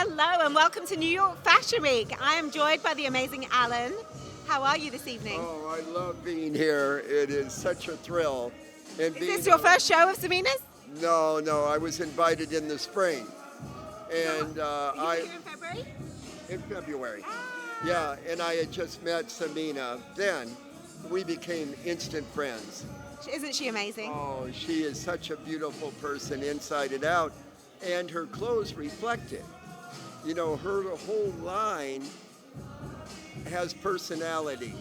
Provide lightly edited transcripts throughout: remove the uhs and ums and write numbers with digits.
Hello and welcome to New York Fashion Week. I am joined by the amazing Alan. How are you this evening? Oh, I love being here. It is such a thrill. And Is this your first show of Samina's? No, I was invited in the spring. And You in February? in February. Yeah, and I had just met Samina. Then we became instant friends. Isn't she amazing? Oh, she is such a beautiful person inside and out. And her clothes reflect it. You know, her whole line has personality,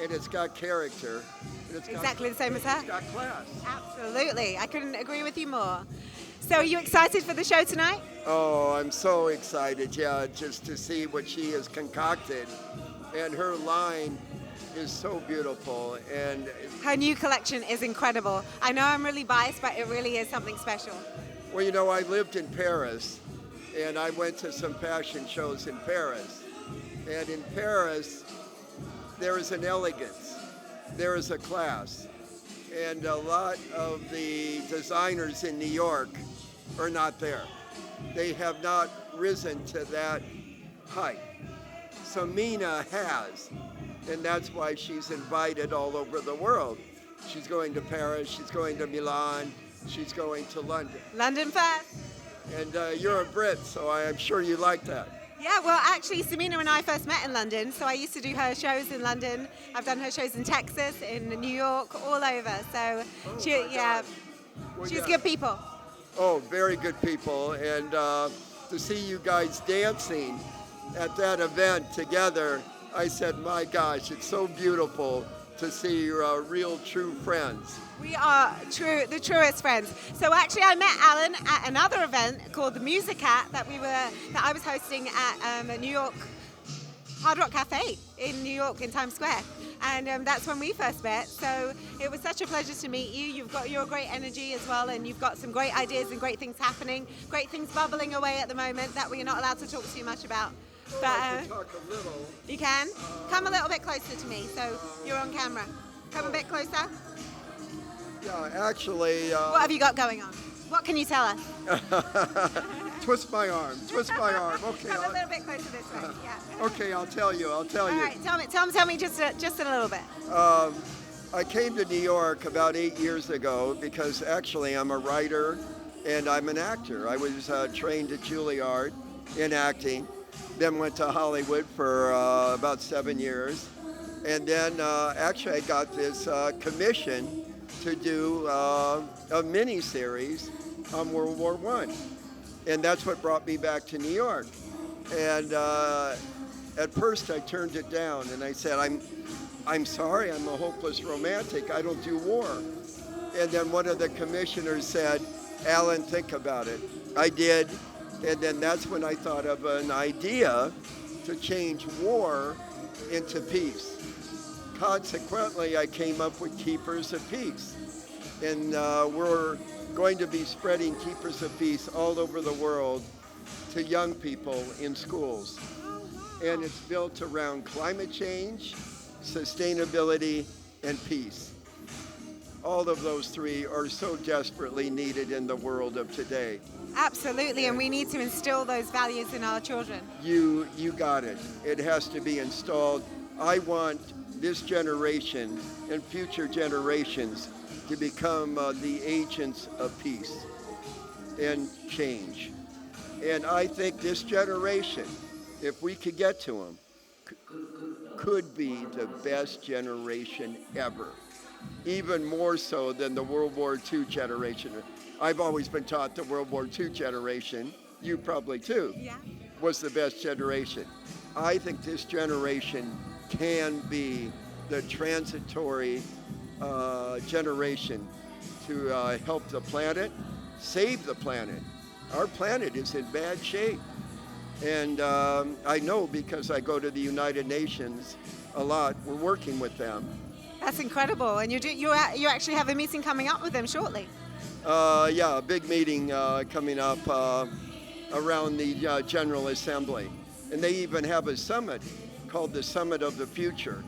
and it's got character. And it's Exactly the same as her. It's got class. Absolutely. I couldn't agree with you more. So are you excited for the show tonight? Oh, I'm so excited, yeah, just to see what she has concocted. And her line is so beautiful. And Her new collection is incredible. I know I'm really biased, but it really is something special. well, you know, I lived in Paris, and I went to some fashion shows in Paris. And in Paris, there is an elegance, there is a class. And a lot of the designers in New York are not there. They have not risen to that height. Samina has, and that's why she's invited all over the world. She's going to Paris, she's going to Milan, she's going to London. London first. And you're a Brit, so I'm sure you like that. Yeah, well, actually, Samina and I first met in London, so I used to do her shows in London. I've done her shows in Texas, in New York, all over. So, she's good people. Oh, very good people. And to see you guys dancing at that event together, I said, my gosh, it's so beautiful to see your real, true friends. We are the truest friends. So actually, I met Alan at another event called the Musicat that I was hosting at New York Hard Rock Cafe in New York in Times Square, and that's when we first met. So it was such a pleasure to meet you. You've got your great energy as well, and you've got some great ideas and great things happening, great things bubbling away at the moment that we're not allowed to talk too much about. But I can talk a little. you can come a little bit closer to me, so you're on camera. Come a bit closer. Yeah, actually. What have you got going on? What can you tell us? Twist my arm. Okay. Come a little bit closer this way. Yeah. Okay, I'll tell you. All right. Tell me just a little bit. I came to New York about 8 years ago because actually I'm a writer and I'm an actor. I was trained at Juilliard in acting, then went to Hollywood for about 7 years, and then actually I got this commission to do a mini-series on World War I. And that's what brought me back to New York. And at first I turned it down and I said, I'm sorry, I'm a hopeless romantic, I don't do war. And then one of the commissioners said, Alan, think about it. I did, and then that's when I thought of an idea to change war into peace. Consequently, I came up with Keepers of Peace. And we're going to be spreading Keepers of Peace all over the world to young people in schools. And it's built around climate change, sustainability, and peace. All of those three are so desperately needed in the world of today. Absolutely, and we need to instill those values in our children. You got it. It has to be installed. I want this generation and future generations to become the agents of peace and change. And I think this generation, if we could get to them, could be the best generation ever. Even more so than the World War II generation. I've always been taught the World War II generation, you probably too, was the best generation. I think this generation can be the transitory generation to help the planet, save the planet. Our planet is in bad shape. And I know because I go to the United Nations a lot, we're working with them. That's incredible, and you actually have a meeting coming up with them shortly. Yeah, a big meeting coming up around the General Assembly. And they even have a summit called the Summit of the Future.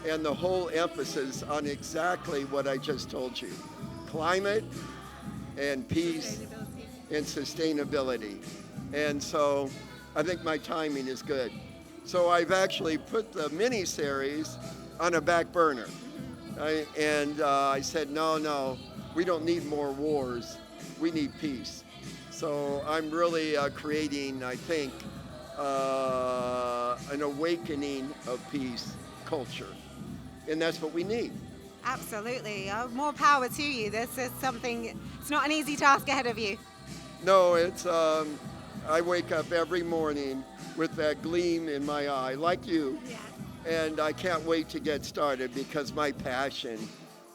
And the whole emphasis on exactly what I just told you. Climate and peace and sustainability. And so I think my timing is good. So I've actually put the mini-series on a back burner. I said, no, we don't need more wars. We need peace. So I'm really creating, I think, an awakening of peace culture. And that's what we need. Absolutely. More power to you. This is something, it's not an easy task ahead of you. No, it's, I wake up every morning with that gleam in my eye, like you. Yeah. And I can't wait to get started because my passion,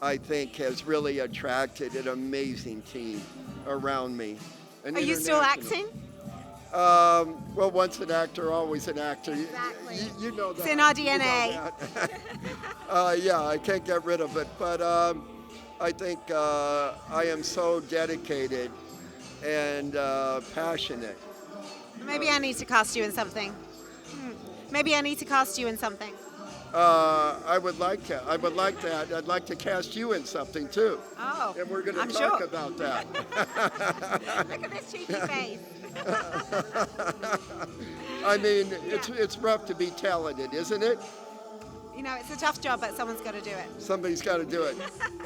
I think, has really attracted an amazing team around me. Are you still acting? Well, once an actor, always an actor. Exactly. You know that. It's in our You know DNA. that. Yeah, I can't get rid of it. But I think I am so dedicated and passionate. Maybe I need to cast you in something. Maybe I need to cast you in something. I would like to. I would like that. I'd like to cast you in something too. Oh, And we're going I'm to talk sure. about that. Look at this cheeky face. I mean, it's rough to be talented, isn't it? You know, it's a tough job, but someone's got to do it. Somebody's got to do it.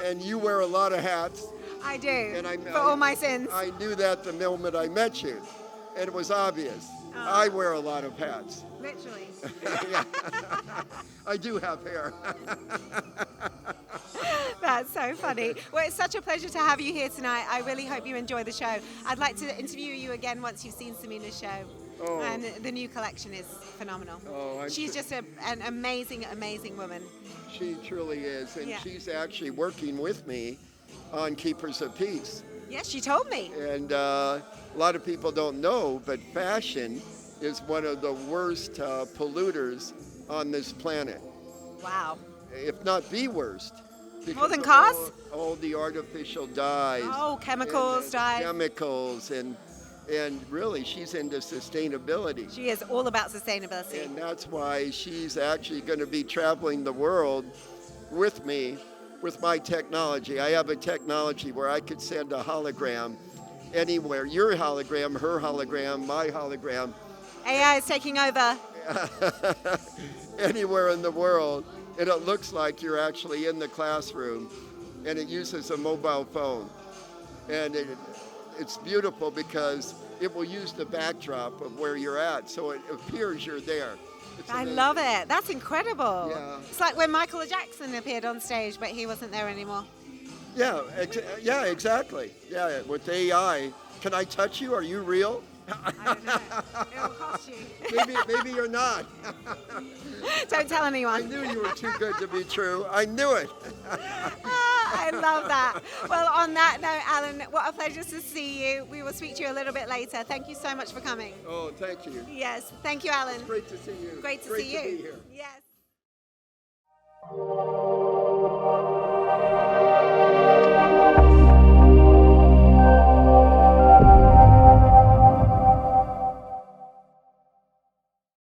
And you wear a lot of hats. I do, And for all my sins. I knew that the moment I met you, and it was obvious. I wear a lot of hats. Literally. Yeah. I do have hair. That's so funny. Well, it's such a pleasure to have you here tonight. I really hope you enjoy the show. I'd like to interview you again once you've seen Samina's show. Oh. And the new collection is phenomenal. Oh, She's just an amazing, amazing woman. She truly is, and Yeah. she's actually working with me on Keepers of Peace. Yes, she told me. And a lot of people don't know, but fashion is one of the worst polluters on this planet, Wow. if not the worst. More than because cars? of all the artificial dyes. Oh, chemicals, and, dyes. Chemicals, and really she's into sustainability. She is all about sustainability. And that's why she's actually going to be traveling the world with me with my technology. I have a technology where I could send a hologram anywhere. Your hologram, her hologram, my hologram. AI is taking over. Anywhere in the world. And it looks like you're actually in the classroom. And it uses a mobile phone. And it's beautiful because it will use the backdrop of where you're at. So it appears you're there. It's I amazing. love it. That's incredible. Yeah. It's like when Michael Jackson appeared on stage, but he wasn't there anymore. Yeah, exactly. Yeah, with AI. Can I touch you? Are you real? I don't know. It'll cost you. Maybe you're not. Don't tell I anyone. knew you were too good to be true. I knew it. I love that. Well, on that note, Alan, what a pleasure to see you. We will speak to you a little bit later. Thank you so much for coming. Oh, thank you. Yes, thank you, Alan. Great to see you. Great to see Great you. to be here. Yes.